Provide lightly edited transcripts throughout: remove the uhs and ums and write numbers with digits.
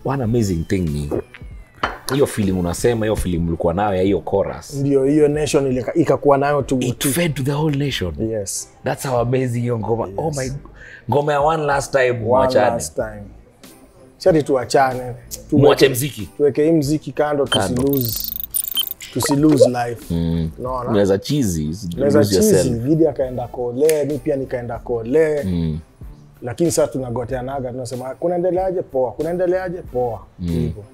One amazing thing ni hiyo feeling unasema, hiyo feeling mlikuwa nayo ya hiyo chorus. Ndio hiyo nation ikakuwa nayo tu. It fed to the whole nation. Yes. That's how amazing hiyo ngoma. Yes. Oh my ngoma ya one last time. Chati tuachane. Mwache mziki. Tuweke hii mziki kando. Tusi lose life. No. Unaweza cheesy. Unaweza cheesy. Video akaenda kole, mimi pia nikaenda kole. Lakini sasa tunagoteanaga, tunasema kunaendeleaje poa, kunaendeleaje poa. Hivyo.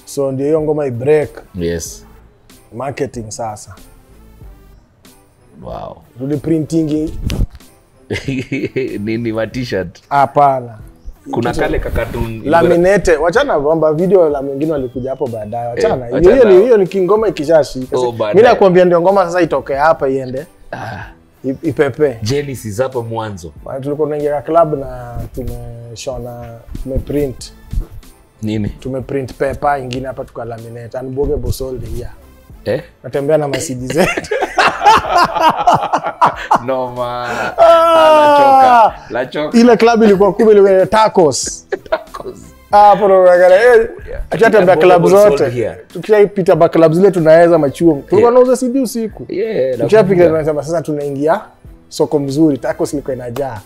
So ndio hiyo ngoma i-break. Yes. Marketing sasa. Wow. Rudi printing. Nini ma t-shirt? Hapana. Kuna kale kakatun laminate. Wachana kwamba video la mwingine walikuja hapo baadaye. Wachana. Hiyo ni kingoma ikishashika. Mimi nakwambia ndio ngoma sasa itoke hapa iende. Ipepe. Genesis hapa mwanzo. Tulikuwa tunaingia club na tumeprint. Nini? Tumeprint paper ingine hapa tukalaminate. Unbogeable sold here. Natembea na masidi zetu. No man. La choka. Ile club ilikuwa kubwa, ile tacos. Hapo ndo ngara acha club zote. Tukipita ba club zile tunaweza machuo. Tulikuwa tunauza CD usiku. Tukipita tunasema sasa tunaingia soko mzuri, tacos liko inajaa.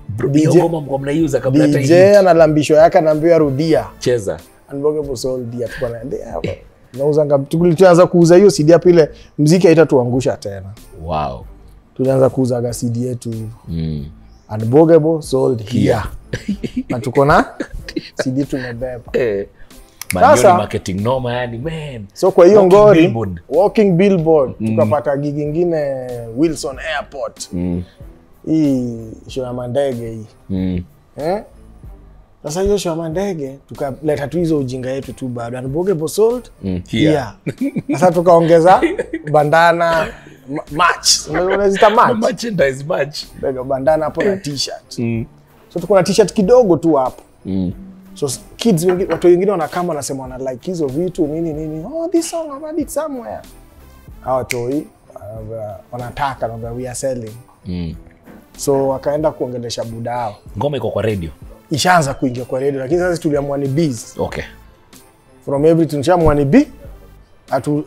DJ ngoma mko mnaiuza kabla hata DJ analambisho yake anaambia rudia. Cheza. Unbogeable sold dia tuko naendea hapo. Nauza tulianza kuuza hiyo CD hapo, ile muziki haitatuangusha tena. Wow. Tulianza kuuza CD yetu. Unbogeable sold here. Na tuko na CD tumebeba. Sasa marketing noma yani man. So kwa hiyo ngori walking billboard tukapata gig nyingine Wilson Airport. Hii show ya mandege hii. Sasa hiyo show ya mandege tukaleta tu hizo ujinga yetu tu bado. Unbogeable sold here. Sasa tukaongeza bandana match. Unazita match. Merchandise match. Bega bandana hapo na t-shirt. So tuko na t-shirt kidogo tu hapo. So kids wengine, watu wengine wanakama wanasema wana like hizo vitu nini. Oh, this song I've heard it somewhere. Hao toi wanataka na we are selling. So wakaenda kuongelesha budao. Ngoma iko kwa radio. Ishaanza kuingia kwa radio, lakini sasa tuliamua ni bees. Okay. From everything tuliamua ni B.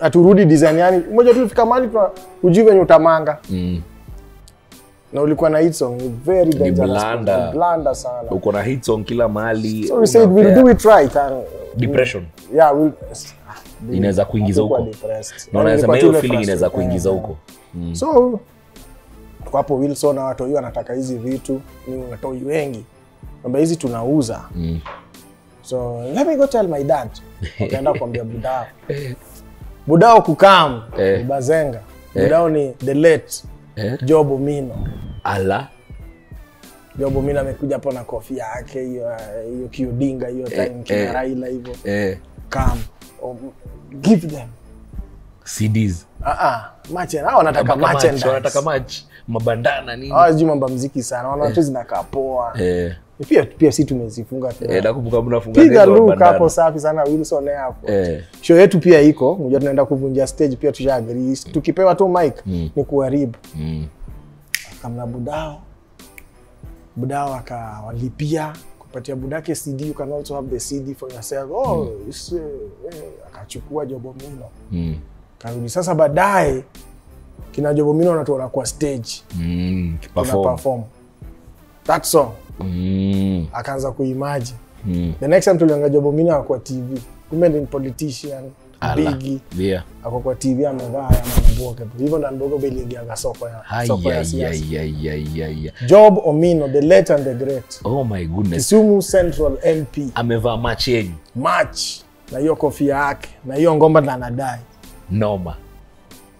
Aturudi design yani. Mmoja tu fika mahali ujui venye utamanga. Na ulikuwa na hit song, very dangerous. Blanda sana. Uko na hit song kila mahali. So we said we'll do it right. Depression. Yeah, we'll inaweza kuingiza huko. Na unasema hiyo feeling inaweza kuingiza huko. So kwa hapo Wilson na watu wanataka hizi vitu, ni watu wengi. Kwamba hizi tunauza. So let me go tell my dad. Akaenda kumwambia budao. Budao kukam, Bazenga. Budao ni the late Job Omino. Ala. Job Omino amekuja hapo na kofia yake hiyo kiodinga hiyo time kina Raila hivyo. Come. Give them CDs. Match hao wanataka match. Wanataka match. Mabandana nini? Hawajui mambo muziki sana. Wanaona tu zinakaa poa. Pia sisi tumezifunga tu. Nakumbuka mnafunga piga look hapo safi sana Wilson hapo. Show yetu pia iko, mmoja tunaenda kuvunja stage pia tusha agree. Tukipewa tu mic ni kuharibu. Kama budao akawalipia kupatia budake CD, you can also have the CD for yourself. Akachukua Job Omino. Karudi sasa baadaye kina Job Omino wanatoa kwa stage. Perform that song. Akaanza kuimagine. The next time tulianga Job Omino kwa TV. Kumbe ni politician, big. Yeah. Ako kwa TV amevaa ya Mboga. Hivyo ndo Mboga iliingia soko ya siasa. Job Omino, the late and the great. Oh my goodness. Kisumu Central MP. Amevaa match yenyu. Match. Na hiyo kofia yake. Na hiyo ngomba na anadai.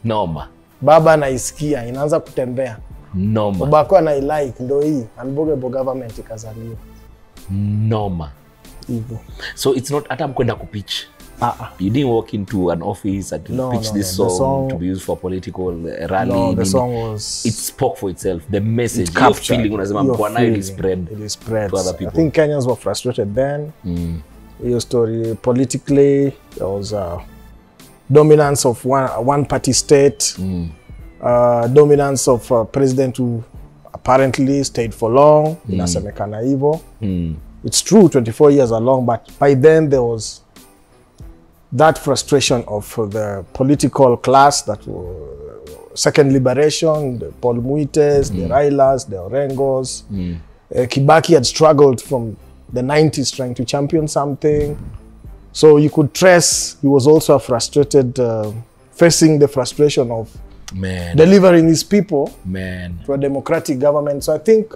Noma. Baba anaisikia, inaanza kutembea. Noma. Babako anailike, ndo hii. Unbogable government ikazaliwa. Noma. Hivyo. So it's not hata mkwenda kupitch. You didn't walk into an office and pitch this song to be used for political rally. No, the song was... It spoke for itself. The message, your feeling, unasema mkwana it spread to other people. I think Kenyans were frustrated then. Your story politically, there was a dominance of one party state, dominance of a president who apparently stayed for long, inasemekana hivyo. It's true, 24 years are long, but by then there was that frustration of the political class, that second liberation, the Paul Muites, the Railas, the Orengos. Kibaki had struggled from the 90s trying to champion something. So you could trace he was also frustrated, facing the frustration of delivering his people to a democratic government. So I think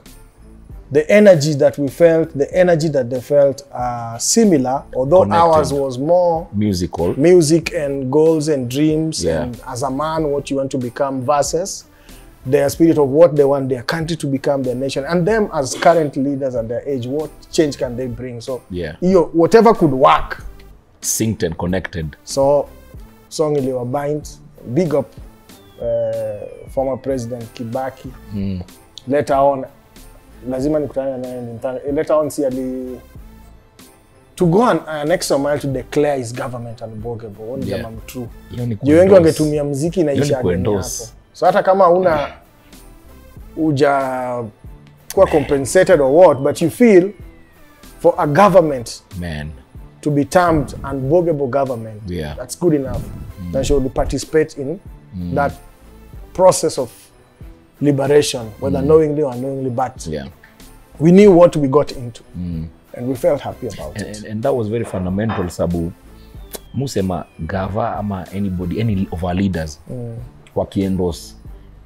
the energy that we felt, the energy that they felt are similar, although ours was more music and goals and dreams, and as a man what you want to become versus their spirit of what they want their country to become, their nation, and them as current leaders at their age, what change can they bring? So whatever could work. Synced and connected. So song iliwa bind, big up former President Kibaki. Later on, lazima nikutane naye. Later on to go an extra mile to declare his government unbogable. Oni jamaa mtrue. Wengi wangetumia muziki na isha hapo. So hata kama uja kuwa compensated or what, but you feel for a government to be termed unbogable government, that's good enough. Then should participate in that process of liberation, whether knowingly or unknowingly, but we knew what we got into, and we felt happy about it. And that was very fundamental, Sabu. Musema Gava ama anybody, any of our leaders, wakiendorse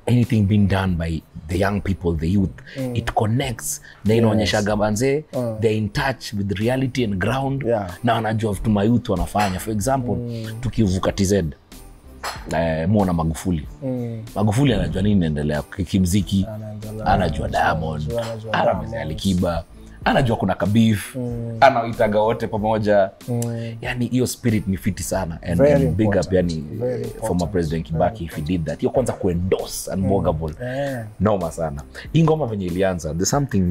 anything being done by the young people, the youth, it connects. Na inaonyesha gabanze, they're in touch with reality and ground. Na wanajua vitu ma youth wanafanya. For example, tukivuka TZ, muona Magufuli. Magufuli anajua nini inaendelea kimziki, anajua Diamond, anajua Alikiba, anajua kuna kabif, anaitaga wote pamoja. Yani hiyo spirit ni fiti sana. And big up yani former President Kibaki if he did that. Hiyo kwanza kuendorse Unboggable. Noma sana. Hii ngoma venye ilianza, there's something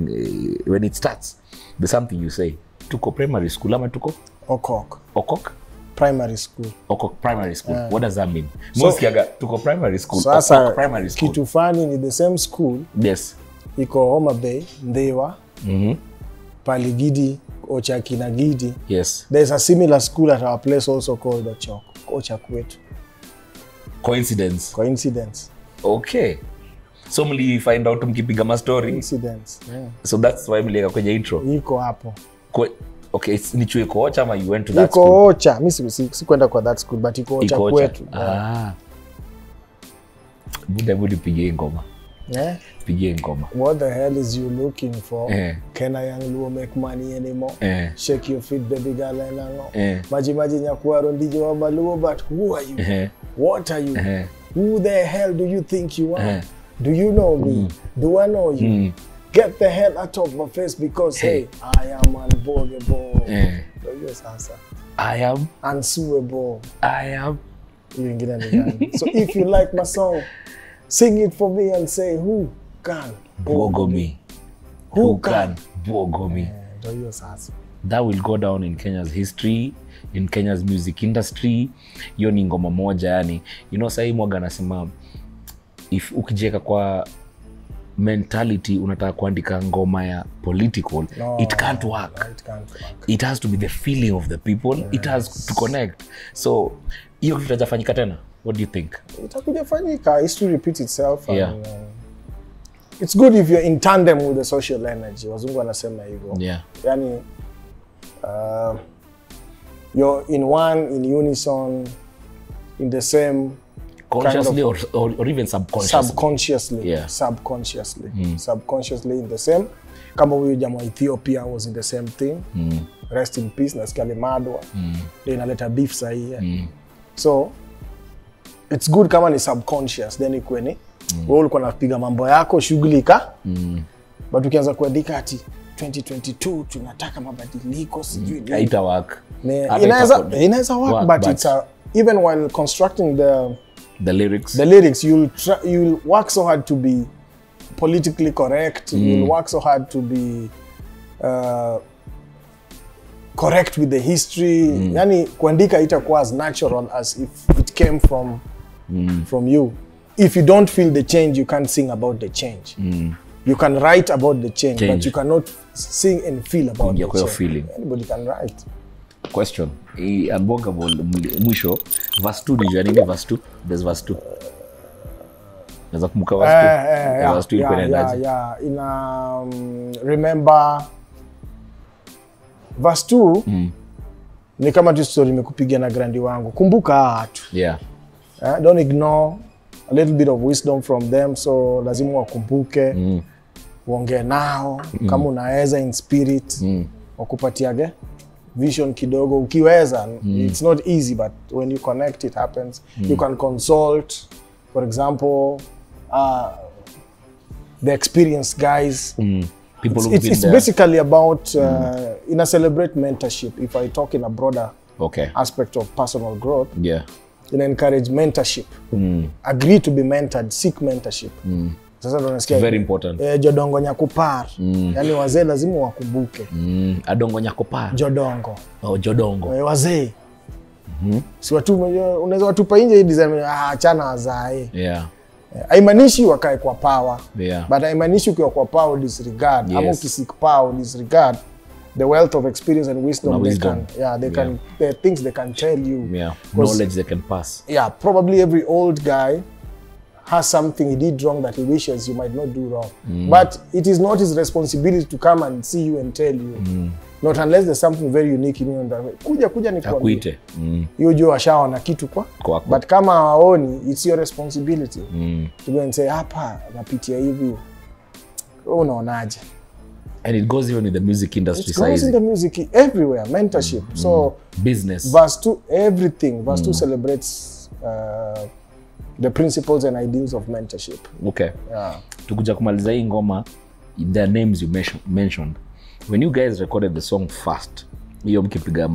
when it starts, there's something you say. Tuko primary school ama tuko? Okok? Primary school. Okok primary school. What does that mean? Musikiaga tuko primary school. Sasa primary school. Kitu fani ni the same school. Yes. Iko Homa Bay, Ndewa. Paligidi, Ochakina Gidi. Yes. There's a similar school at our place also called Ochakwetu. Coincidence. Okay. So mli find out mkipiga ma story. Coincidence. So that's why mliweka kwenye intro. Iko hapo. Okay, ni chuo iko Ocha ama you went to that school? Iko Ocha. Mimi sikwenda kwa that school but iko Ocha kwetu. Budi pige ngoma. Pige ngoma. What the hell is you looking for? Can a young Luo make money anymore? Shake your feet, baby girl, and Maji nyakuaro ndijo wa Maluo, but who are you? What are you? Who the hell do you think you are? Do you know me? Do I know you? Get the hell out of my face because hey, I am unbogable. Yes, answer. I am unsuable. I am. So if you like my song, sing it for me and say, who can bogo me? Who can bogo me? That will go down in Kenya's history, in Kenya's music industry. Hiyo ni ngoma moja yani. You know, sahi mwaga nasema, if ukijeka kwa mentality unataka kuandika ngoma ya political, it can't work. It has to be the feeling of the people. It has to connect. So, hiyo kitu itajafanyika tena. What do you think? Itakuja fanyika. History repeats itself. And, it's good if you're in tandem with the social energy. Wazungu wanasema hivyo. Yani, you're in unison, in the same consciously kind of, or even subconsciously. Subconsciously in the same. Kama huyu jamaa Ethiopia was in the same thing. Rest in peace, nasikia Lemadwa. Inaleta beef sahi. So it's good kama ni subconscious, then ikweni wewe ulikuwa unapiga mambo yako shughulika. But ukianza kuandika ati 2022 tunataka mabadiliko sijui nini. Haita work. Inaweza work but it's even while constructing the lyrics. You'll work so hard to be politically correct. You'll work so hard to be correct with the history. Yani kuandika itakuwa as natural as if it came from you. If you don't feel the change, you can't sing about the change. You can write about the change, but you cannot sing and feel about the change. Feeling. Anybody can write. Question. Unboggable mwisho. Verse 2 ni nini verse 2? There's verse 2. Naweza kumbuka verse 2. Verse 2 ilikuwa inaendaje? Remember verse 2 ni kama tu story nimekupigia na grandi wangu. Kumbuka watu. Don't ignore a little bit of wisdom from them, so lazima wakumbuke. Uongee nao kama unaweza in spirit. Wakupatiage vision kidogo ukiweza. It's not easy, but when you connect it happens. You can consult, for example, the experienced guys. People it's basically about in a celebrate mentorship. If I talk in a broader aspect of personal growth, in encourage mentorship. Agree to be mentored, seek mentorship. Sasa ndo nasikia very important. Jodongo nyakupar. Yani wazee lazima wakumbuke. Adongo nyakupar. Jodongo. Jodongo. Wazee. Si watu unaweza watupa nje hii design achana wazae. Haimaanishi wakae kwa power. But haimaanishi ukiwa kwa power disregard. Ama ukisik power disregard the wealth of experience and wisdom they can there are things they can tell you. Knowledge they can pass. Probably every old guy has something he did wrong that he wishes you might not do wrong. But it is not his responsibility to come and see you and tell you. Not unless there's something very unique in you and kuja ni kuite. Hiyo jua washaona kitu kwa. But kama hawaoni, it's your responsibility. To go and say hapa napitia hivi. Unaonaje? And it goes even in the music industry. It goes in the music everywhere, mentorship. So business. Verse 2, everything. Verse 2 celebrates the principles and ideals of mentorship. Tukuja kumaliza hii ngoma, the names you mentioned. when you guys recorded the song first, hiyo mkipiga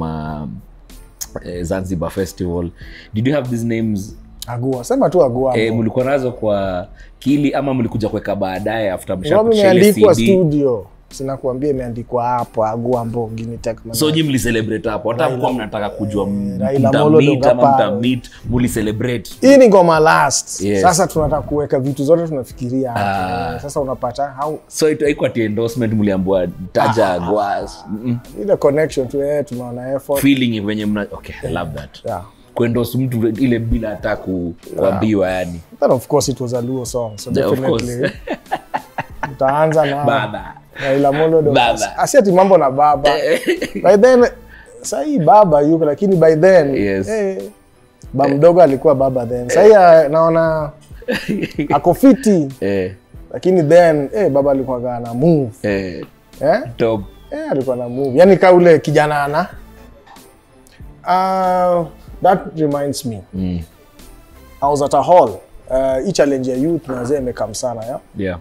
Zanzibar Festival, did you have these names? Agua, sema tu Agua. Mlikuwa nazo kwa kili ama mlikuja kuweka baadaye after mshakushele CD? Studio. Sina kuambia imeandikwa hapo Agua Mbogi ni Techman. So nyinyi mlicelebrate hapo. Hata mko mnataka kujua mtammeet, mlicelebrate. Hii ni ngoma last. Yes. Sasa tunataka kuweka vitu zote tunafikiria hapo. Sasa unapata how so it haikuwa endorsement mliambiwa taja Agua. Ile connection tu tunaona effort. Feeling venye mna okay, I love that. Yeah. Kuendorse mtu ile bila hata kuambiwa yani. Then of course it was a Luo song. So definitely. Utaanza na baba. Raila Amolo Odinga. Asiati mambo na baba. By then sahi baba yuko lakini by then yes. Ba mdogo alikuwa baba then. Sahi naona ako fiti. Lakini then baba alikuwa gana move. Top. Alikuwa na move. Yaani ka ule kijana ana that reminds me. I was at a hall. Hii challenge ya youth na wazee imekam sana ya. Yeah.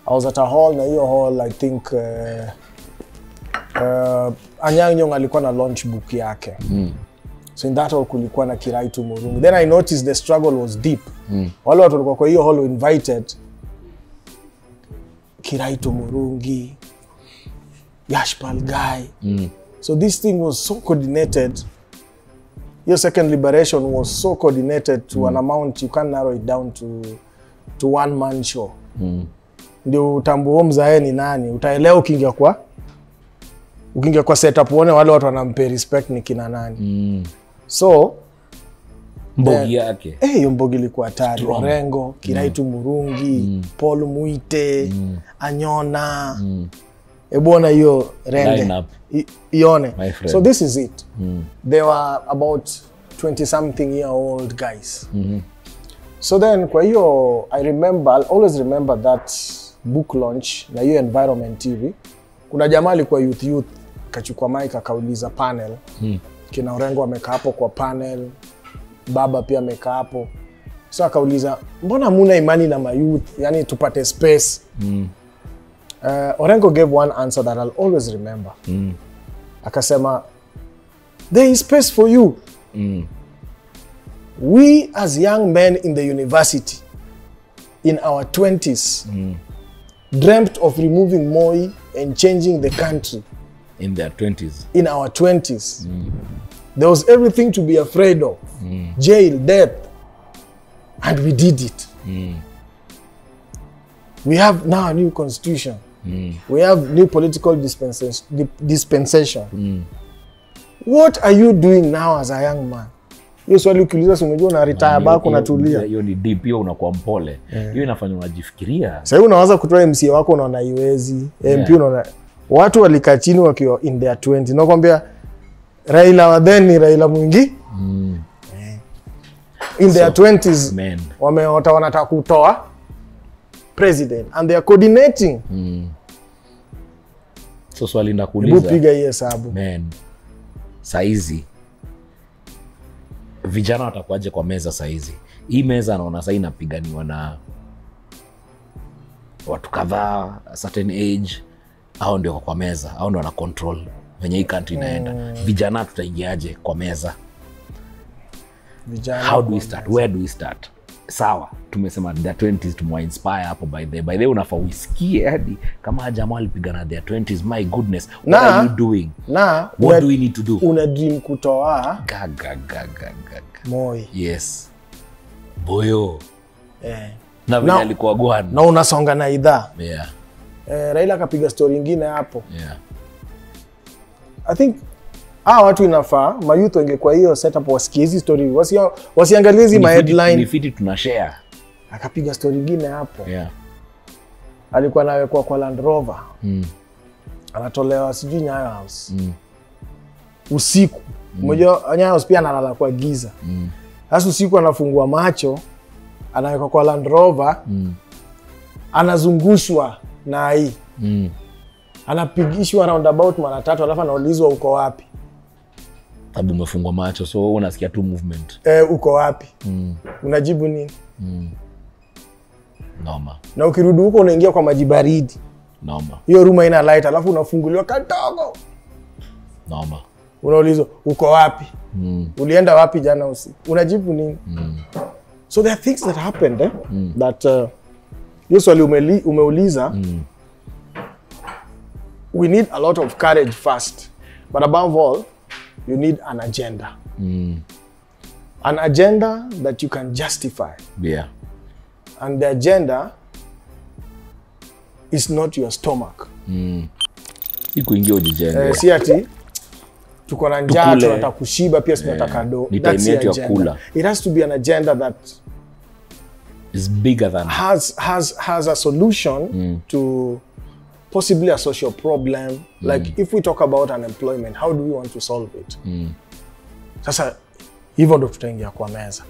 I was at a hall na hiyo hall I think Anyang' Nyong'o alikuwa na launch book yake. So in that hall kulikuwa na Kiraitu Murungi. Then I noticed the struggle was deep. Wale watu walikuwa kwa hiyo hall were invited. Kiraitu Murungi, Yashpal Guy. So this thing was so coordinated. Your second liberation was so coordinated to an amount you can't narrow it down to one man show. Ndio utambuo mzae ni nani, utaelewa ukiingia kwa setup uone wale watu wanampe respect ni kina nani. So mbogi yake hiyo mbogi ilikuwa hatari. Orengo, Kiraitu Murungi, Paul Muite, Anyona. Ebona hiyo rende ione. So this is it. They were about 20 something year old guys. So then kwa hiyo I'll always remember that book launch na hiyo Environment TV. Kuna jamaa alikuwa youth kachukua mic akauliza panel. Kina Orengo amekaa hapo kwa panel. Baba pia amekaa hapo. So akauliza mbona muna imani na mayouth, yani tupate space. Orengo gave one answer that I'll always remember. Akasema there is space for you. We as young men in the university in our 20s dreamt of removing Moi and changing the country. In their 20s. In our 20s. There was everything to be afraid of. Jail, death. And we did it. We have now a new constitution. We have new political dispensation. What are you doing now as a young man? Hiyo swali ukiuliza umejua na retire bako unatulia. Hiyo ni deep, hiyo unakuwa mpole. Hiyo inafanya unajifikiria. Sasa unaanza kutoa MCA wako unaona iwezi. MP unaona watu walikaa chini wakiwa in their 20. Nakwambia Raila wa then ni Raila mwingi. In their 20s wameota wanataka kutoa president and they are coordinating. So swali ndakuuliza. Bupiga hii hesabu. Saizi vijana watakuaje kwa meza saizi? Hii meza naona sasa inapiganiwa na watu kadhaa certain age, hao ndio kwa meza, hao ndio wana control venye hii country inaenda. Vijana tutaingiaje kwa meza? Vijana, how do we start? Where do we start? Sawa, tumesema their 20s to inspire hapo by the unafaa usikie hadi kama jamaa alipigana their 20s. My goodness, what are you doing? What do we need to do? Una dream kutoa Moi. Yes. Boyo. Na vile alikuwa gwana. Na unasonga na idhaa. Raila akapiga story nyingine hapo. I think watu inafaa mayouth wangekuwa hiyo setup wasikie hizi story, wasiangalie hizi ma headline. Ni fiti tunashare. Akapiga story nyingine hapo. Alikuwa nawekwa kwa Land Rover. Anatolewa sijui Nyayo House. Usiku. Mmoja Nyayo House pia analala kwa giza. Sasa usiku anafungua macho, anawekwa kwa Land Rover. Anazungushwa na hii. Anapigishwa roundabout mara 3 alafu anaulizwa uko wapi? Sababu umefungwa macho so unasikia tu movement. Uko wapi? Unajibu nini? Noma. Na ukirudi huko unaingia kwa maji baridi. Noma. Hiyo room haina light, alafu unafunguliwa kadogo. Noma. Unaulizwa uko wapi? Ulienda wapi jana usiku? Unajibu nini? So there are things that happened that hiyo swali umeuliza. We need a lot of courage first, but above all you need an agenda. An agenda that you can justify. Yeah. And the agenda is not your stomach. Ikuingia ujijenge. Si ati tuko na njaa tunataka kushiba pia tunataka do. That's the agenda. It has to be an agenda that is bigger than has a solution to possibly a social problem. Like if we talk about unemployment, how do we want to solve it? Sasa hivyo ndo tutaingia kwa meza.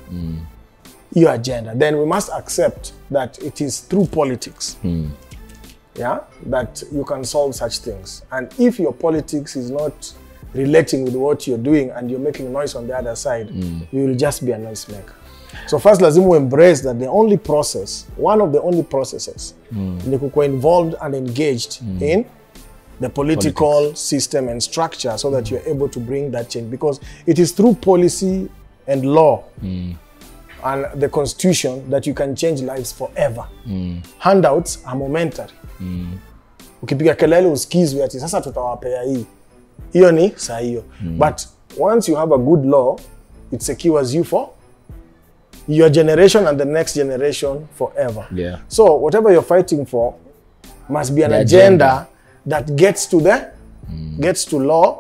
Your agenda. Then we must accept that it is through politics. Yeah, that you can solve such things. And if your politics is not relating with what you're doing and you're making noise on the other side, you will just be a noisemaker. So first lazima embrace that the only process, one of the only processes, ni kuwa involved and engaged in the political system and structure so that you're able to bring that change. Because it is through policy and law and the constitution that you can change lives forever. Handouts are momentary. Ukipiga kelele usikizwe ati sasa tutawapea hii. Hiyo ni saa hiyo. But once you have a good law, it secures you for your generation and the next generation forever. Yeah. So whatever you're fighting for must be an agenda that gets to the gets to law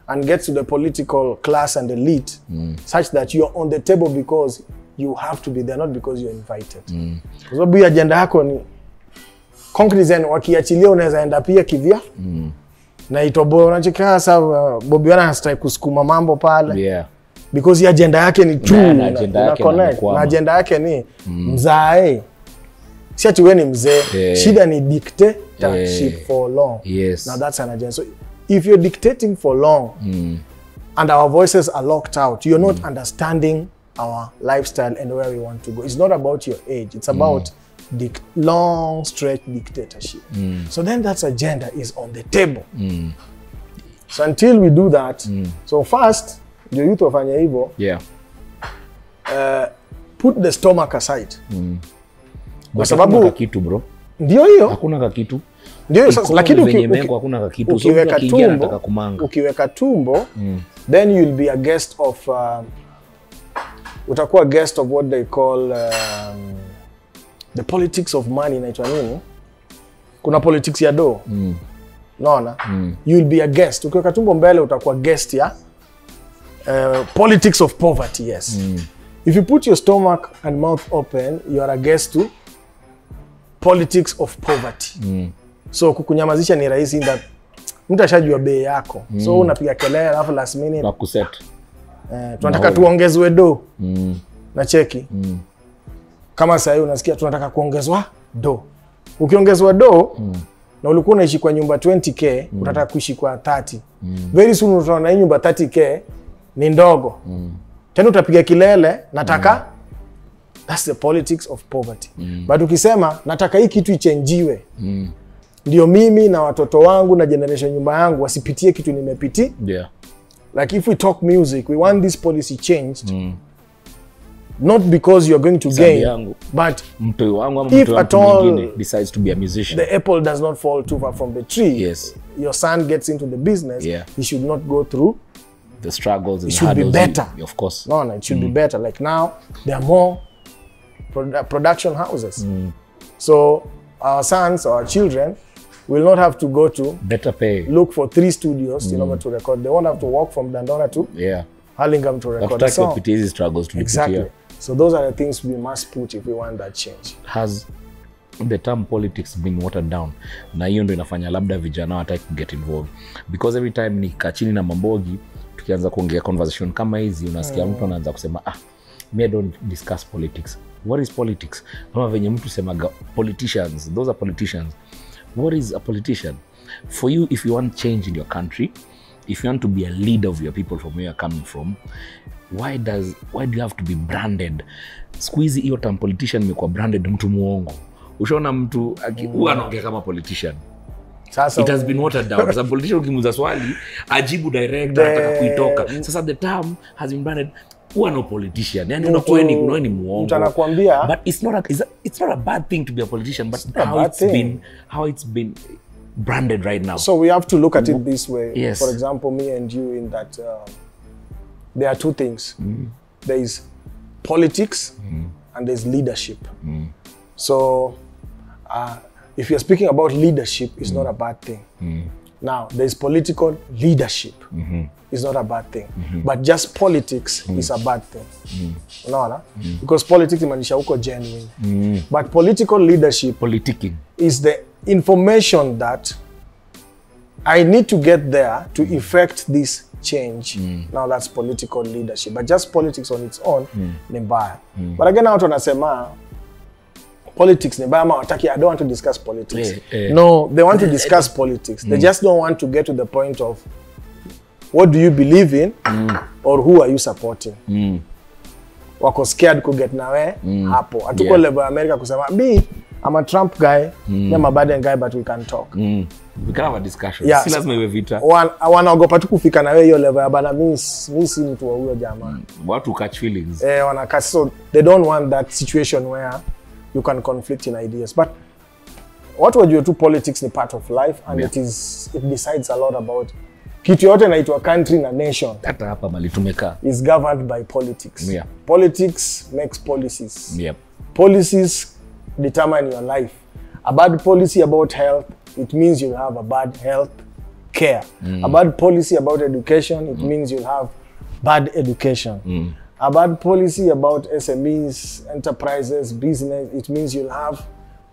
and gets to the political class and elite such that you're on the table because you have to be there, not because you're invited. Kwa sababu hii agenda yako ni concrete, wakiachilia unaweza enda pia kivya. Na itoboe unachokaa sasa Bobi Wine anastaki kusukuma mambo pale. Yeah. Because hii agenda yake ni true. Na agenda yake ni mzae. Si ati wewe ni mzee. Shida ni dictatorship for long. Yes. Now that's an agenda. So if you're dictating for long and our voices are locked out, you're not understanding our lifestyle and where we want to go. It's not about your age. It's about long stretch dictatorship. So then that agenda is on the table. So until we do that, so first, the youth wafanya hivyo, put the stomach aside. Kwa sababu hakuna kitu bro. Ndio hiyo. Hakuna kitu. Ndio sasa, lakini hakuna kitu. Ukiweka tumbo, ukiweka tumbo, then you'll be a guest of utakuwa guest of what they call the politics of money. Inaitwa nini? Kuna politics ya do. Naona? You'll be a guest. Ukiweka tumbo mbele utakuwa guest ya politics of poverty, yes. If you put your stomach and mouth open, you are a guest to politics of poverty. So kukunyamazisha ni rahisi that mtu ashajua bei yako. So unapiga kelele alafu last minute na kuset. Tunataka tuongezwe do. Na cheki. Kama sasa unasikia tunataka kuongezwa do. Ukiongezwa do na ulikuwa unaishi kwa nyumba 20k, unataka kuishi kwa 30. Very soon utaona hii nyumba 30k ni ndogo. Tena utapiga kilele nataka that's the politics of poverty. But ukisema nataka hii kitu ichenjiwe. Ndio mimi na watoto wangu na generation nyumba yangu wasipitie kitu nimepitia. Yeah. Like if we talk music, we want this policy changed. Not because you're going to gain, but if at all decides to be a musician, the apple does not fall too far from the tree. Yes. Your son gets into the business. He should not go through the struggles. It should be better. Of course. No, it should be better. Like now, there are more production houses. So our sons, our children, will not have to go to better pay. Look for 3 studios in order to record. They won't have to walk from Dandora to Hurlingham to record a song. Struggles to exactly. So those are the things we must put if we want that change. Has the term politics been watered down? Na hiyo ndio inafanya labda vijana wataki get involved. Because every time ni kachini na mambogi, tukianza kuongea conversation kama hizi, unasikia mtu anaanza kusema me don't discuss politics. What is politics? Kama venye mtu semaga politicians, those are politicians. What is a politician? For you, if you want change in your country, if you want to be a leader of your people from where you're coming from, why do you have to be branded? Squeezy hiyo term politician imekuwa branded mtu muongo. Ushaona mtu huwa anaongea kama politician. Sasa it has been watered down. Some politician ukimuuliza swali ajibu direct ataka kuitoka. Sasa the term has been branded who are no politician. Yani unakuwa ni muongo. Mtu anakuambia but it's not a bad thing to be a politician, but how it's been branded right now. So we have to look at it this way. Yes. For example, me and you, in that there are two things. There is politics and there's leadership. So if you're speaking about leadership, it's not a bad thing. Now, there's political leadership. It's not a bad thing. But just politics is a bad thing. No? Because politics is genuine. But political leadership is the information that I need to get there to effect this change. Now that's political leadership. But just politics on its own, ni mbaya. But again, watu wanasema politics ni mbaya, I don't want to discuss politics. No, they want to discuss politics. They just don't want to get to the point of what do you believe in or who are you supporting. Wako scared to get nawe hapo. Atuko level America kusema I'm a Trump guy, I'm a Biden guy, but we can talk. We can have a discussion. Yeah, si lazima iwe vita. Wanaogopa tu kufika na wewe hiyo level ya bana, mimi si mtu wa huyo jamaa. Watu catch feelings. Wanakatch, so they don't want that situation where you can conflict in ideas. But what wajue tu politics ni part of life, and it decides a lot about kitu yote inaitwa country na nation. Hata hapa mali tumekaa is governed by politics. Politics makes policies. Policies determine your life. A bad policy about health, it means you'll have a bad health care. A bad policy about education, it means you'll have bad education. A bad policy about SMEs, enterprises, business, it means you'll have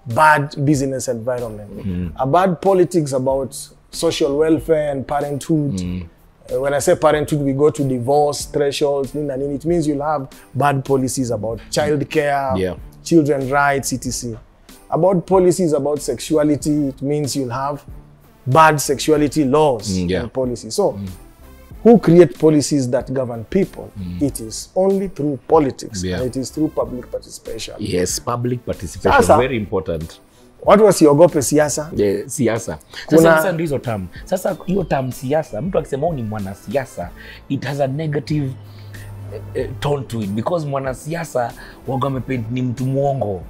bad business environment. A bad politics about social welfare and parenthood. When I say parenthood, we go to divorce thresholds. It means you'll have bad policies about child care, children's rights, etc. About policies about sexuality, it means you'll have bad sexuality laws and policies. So, who create policies that govern people? It is only through politics, and it is through public participation. Yes, public participation, Sasa, very important. Watu wasiogope siasa. Siasa. Sasa ndizo term. Sasa hiyo term siasa, mtu akisema ni mwanasiasa, it has a negative tone to it, because mwanasiasa wamepaint ni mtu muongo.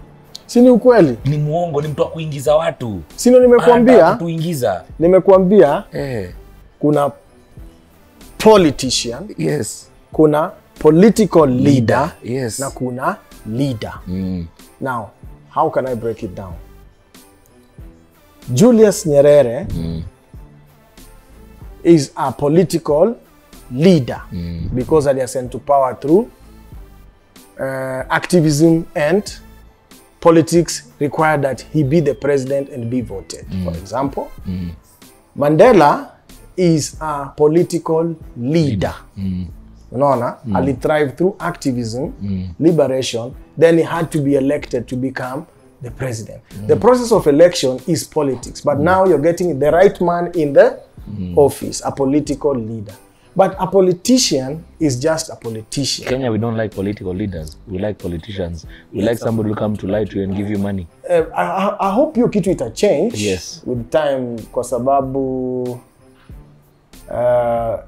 Sini ukweli? Ni muongo, ni mtu wa kuingiza watu. Sino nimekuambia. Kuingiza. Nimekuambia. Kuna politician. Kuna political leader. Na kuna leader. Now, how can I break it down? Julius Nyerere is a political leader because he was sent to power through activism, and politics required that he be the president and be voted. For example, Mandela is a political leader. Unaona? Ali thrived through activism, liberation, then he had to be elected to become the president. The process of election is politics, but now you're getting the right man in the office, a political leader. But a politician is just a politician. Kenya, we don't like political leaders. We like politicians. We like somebody who come to lie to you and give you money. I hope your kitu ita change with time, kwa sababu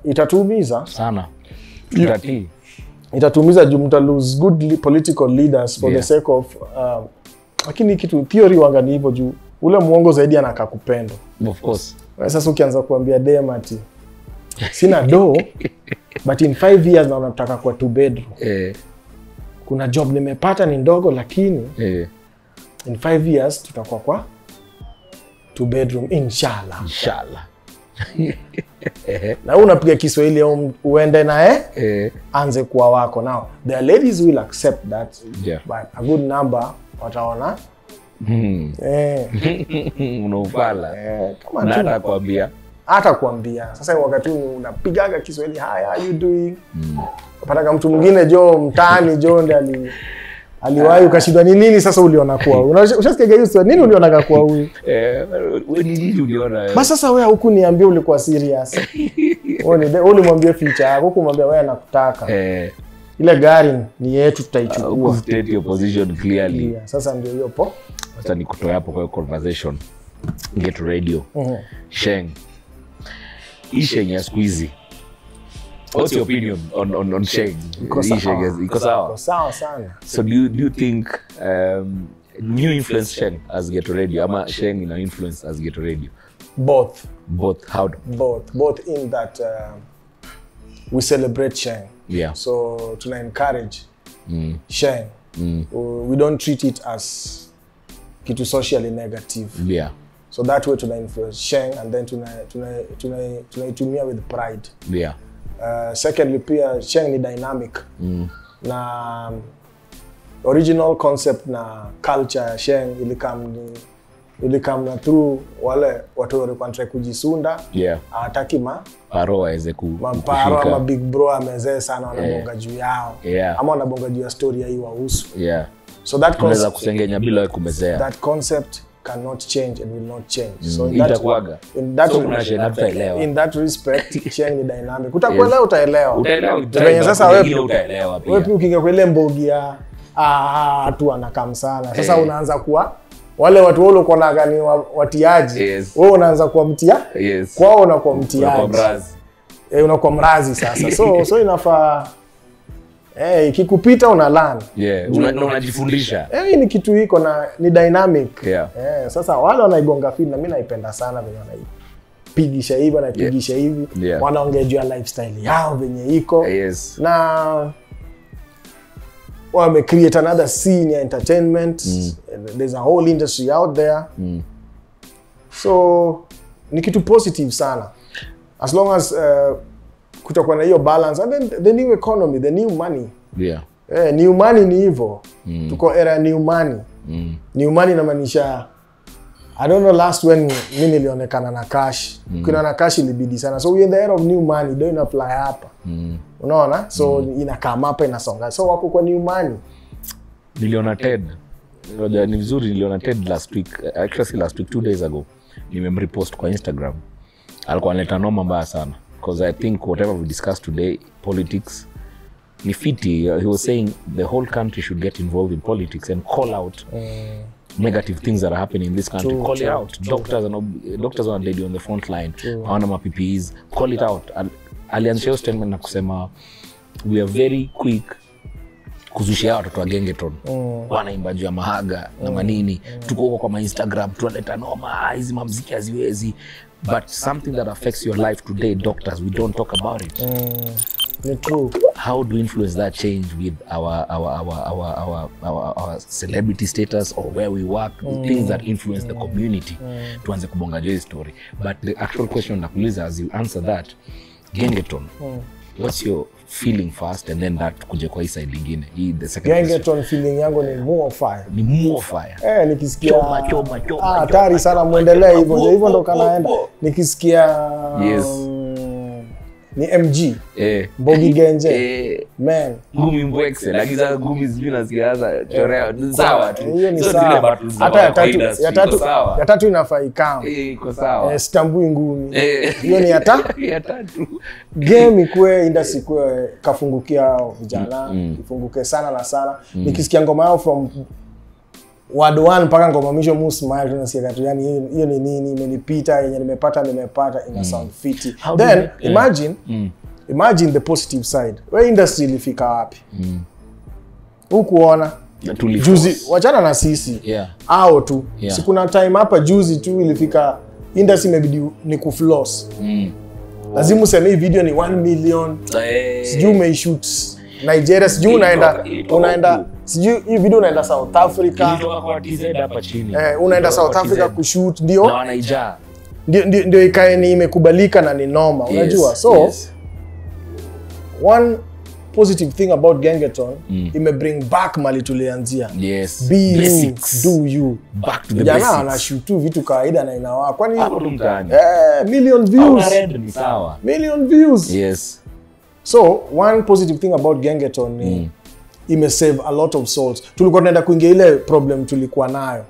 itatumiza sana. Itatumiza juu mta lose good political leaders for the sake of lakini kitu theory wanga ni hivyo juu ule muongo zaidi anaka kupendo. Of course. Sasa ukianza kuambia dem ati sina do but in 5 years na unataka kwa 2 bedroom. Kuna job nimepata ni ndogo lakini in 5 years tutakuwa kwa 2 bedroom inshallah. Inshallah. Na unapiga Kiswahili uende nae anze kuwa wako. Now the ladies will accept that, but a good number wataona unaufala kama nata kuambia hata kuambia. Sasa wakati unapigaga Kiswahili, hi, how you doing? Unapata mtu mwingine jo mtaani jo ndiye aliwahi ukashindwa ni nini sasa uliona kwa huyu. Ushasikia hiyo nini uliona kwa huyu? Wewe ni nini uliona? Basi sasa wewe huku niambie ulikuwa serious. Wewe ulimwambia feature yako, kumwambia wewe nakutaka. Ile gari ni yetu tutaichukua. State your position clearly. Sasa ndio hiyo po. Sasa nikutoa hapo kwa conversation. Ghetto Radio. Sheng. Sheng ya squeezy. What's your opinion on Sheng? Iko sawa sana. So do you think new influence Sheng as Ghetto Radio ama Sheng ina influence as Ghetto Radio? Both. How? Both in that we celebrate Sheng. Yeah. So to encourage Sheng. We don't treat it as kitu socially negative. Yeah. So that way to influence Sheng and then tunaitumia with pride. Yeah. Secondly, pia Sheng ni dynamic. Na original concept na culture ya Sheng ilikam na through wale watu walikuwa wanataka kujisunda. Yeah. Hawataki paro waweze maparo ama big bro amezee sana wanabonga juu yao. Yeah. Ama wanabonga juu ya story ya hii wahusu. Yeah. So that concept kusengenya bila wewe kumezea. That concept cannot change and will not change. So in that respect Sheng ni dynamic. Utakuelewa utaelewa. Sasa wewe pia ukiingia kwa ile mbogi ya watu wanakam sana. Sasa unaanza kuwa wale watu wao uko na gani watiaji. Wewe unaanza kuwa mtia. Kwao unakuwa mtiaji. Unakuwa mrazi sasa. So inafaa ikikupita una learn. Yeah, unajifundisha. Ni kitu iko na ni dynamic. Yeah. Sasa wale wanaigonga feed na mimi naipenda sana venye wanaipigisha hivi na pigisha hivi. Wanaongea juu ya lifestyle yao venye iko. Na wame create another scene ya entertainment. There's a whole industry out there. So ni kitu positive sana. As long as kutakuwa na hiyo balance and then the new economy, the new money. Yeah. New money ni hivyo. Tuko era new money. New money inamaanisha I don't know last when mimi nilionekana na cash. Kuna na cash ilibidi sana. So we in the era of new money, don't apply hapa. Unaona? So inakaa hapa inasonga. So wako kwa new money. Niliona Ted. Ni vizuri niliona Ted last week. Actually last week 2 days ago. Nimemrepost kwa Instagram. Alikuwa analeta noma mbaya sana. Because I think whatever we discussed today, politics, Nifiti, he was saying the whole country should get involved in politics and call out negative things that are happening in this country. Call it out. Doctors are lady on the front line. Hawana ma PPEs. Call it out. Alianzisha statement na kusema we are very quick kuzushia watoto wa Gengeton. Wanaimba juu ya mahaga na manini. Tuko huko kwa Instagram tunaleta noma, hizi mamziki haziwezi. But something that affects your life today, doctors, we don't talk about it. True. How do we influence that change with our celebrity status or where we work, things that influence the community? Tuanze kubonga juu story. But the actual question nakuuliza, as you answer that, Gengeton, what's your feeling first and then that kuje kwa side lingine? The second Gengeton feeling yangu ni more fire. Ni more fire. Nikisikia choma. Hatari sana muendelee hivyo ndo kanaenda. Nikisikia ni MG. Bogi Genje. Man. Gumi mbwekse. Lakini za gumi zina siasa chorea. Sawa tu. Hiyo ni sawa. Hata ya tatu inafaa ikao. Iko sawa. Stambui ngumi. Hiyo ni ya tatu. Game ikue industry ikue kafungukia vijana. Ifunguke sana na sana. Nikisikia ngoma yao from word 1 mpaka ngoma mwisho mu smile tunasikia tu yani hiyo ni nini imenipita yenye nimepata ina sound fiti. Then imagine the positive side. Where industry ilifika wapi? Hukuona juzi wachana na sisi. Hao tu. Sikuna time hapa juzi tu ilifika industry imebidi ni kufloss. Lazima useme hii video ni 1 million. Sijui umeishoot Nigeria, sijui unaenda sijui hii video unaenda South Africa. Ilitoka kwa TZ hapa chini. Unaenda South Africa kushoot ndio. Na wanaijaa. Ndio ikae ni imekubalika na ni noma, unajua. So one positive thing about Gengeton, ime bring back mali tulianzia. Be basics. Do you. Back to the basics. Jana shoot tu vitu kawaida na inawa. Kwani mtaani. Million views. Ni sawa. Million views. So one positive thing about Gengeton ni ime save a lot of souls. Tulikuwa tunaenda kuingia ile problem tulikuwa nayo.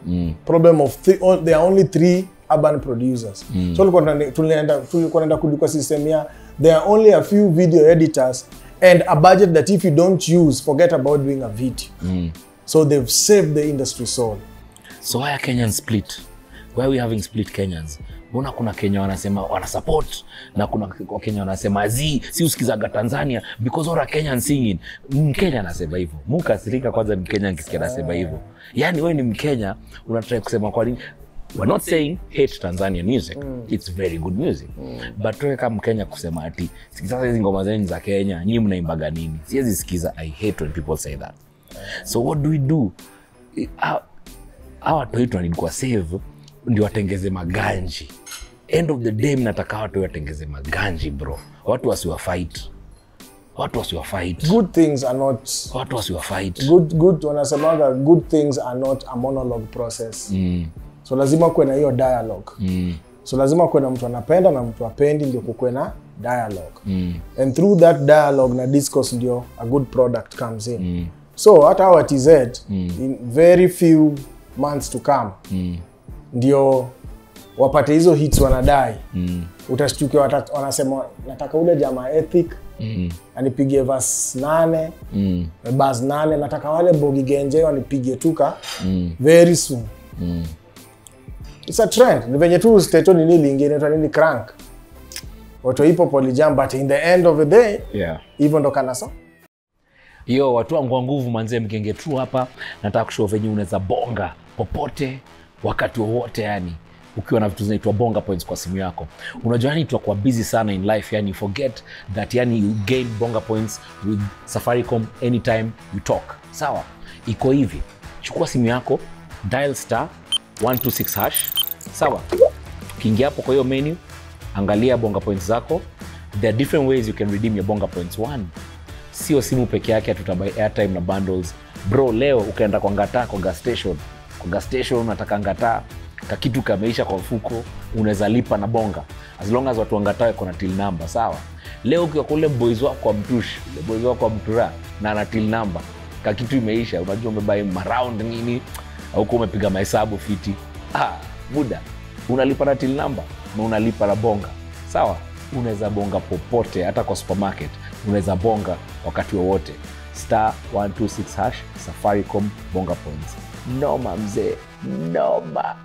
Problem of there are only 3 urban producers. So tulikuwa tunaenda kudukua system ya there are only a few video editors and a budget that if you don't use, forget about doing a video. So they've saved the industry soul. So why are Kenyans split? Why are we having split Kenyans? Mbona kuna Kenya wanasema wana support na kuna Kenya wanasema si usikizaga Tanzania because all Kenyans singing. Mkenya anasema hivyo. Mkasirika kwanza Mkenya nikisikia anasema hivyo. Yaani wewe ni Mkenya unataka kusema kwa nini? We're not saying hate Tanzanian music. It's very good music. But wewe kama Mkenya kusema ati sikiza hizo ngoma zenu za Kenya, nyinyi mnaimbaga nini? Siwezi sikiza. I hate when people say that. So what do? Hawa toito nilikuwa save ndio watengeze maganji. End of the day mnataka watu watengeze maganji bro. Watu wasiwafight. Good things are not. Watu wasiwafight. Good wanasemaga good things are not a monologue process. So lazima kuwe na hiyo dialogue. So lazima kuwe na mtu anapenda na mtu apendi ndio kuwe na dialogue. And through that dialogue na discourse ndio a good product comes in. So hata our TZ in very few months to come ndio wapate hizo hits wanadai. Utashtukia wanasema nataka ule jamaa Ethic anipigie verse 8 verse 8, nataka wale Bogi Genje wanipige tuka very soon. It's a trend. Ni venye tu stato nini lingine tu nini crank. Watu hipo polyjam but in the end of the day hivyo ndo kanaso. Yo, watu wangu nguvu manze Mkenge tu hapa. Nataka kushow venye unaweza bonga popote wakati wowote yani. Ukiwa na vitu zinaitwa bonga points kwa simu yako. Unajua yani tutakuwa busy sana in life yani, forget that yani you gain bonga points with Safaricom anytime you talk. Sawa? Iko hivi. Chukua simu yako, dial *126#. Sawa? Ukiingia hapo kwa hiyo menu, angalia bonga points zako. There are different ways you can redeem your bonga points. One, sio simu peke yake tutabuy airtime na bundles. Bro, leo ukaenda kwa Ngata kwa gas station. Kwa gas station unataka Ngata, kakitu kameisha kwa mfuko, unaweza lipa na bonga. As long as watu Ngata wako na till number, sawa? Leo ukiwa kule boys wako kwa Mtush, boys wako kwa Mtura na na till number, kakitu imeisha, unajua umebuy maround nini au kama umepiga mahesabu fiti. Muda unalipa na till number na unalipa na bonga. Sawa? Unaweza bonga popote, hata kwa supermarket. Unaweza bonga wakati wowote. *126# Safaricom bonga points. Noma mzee, noma.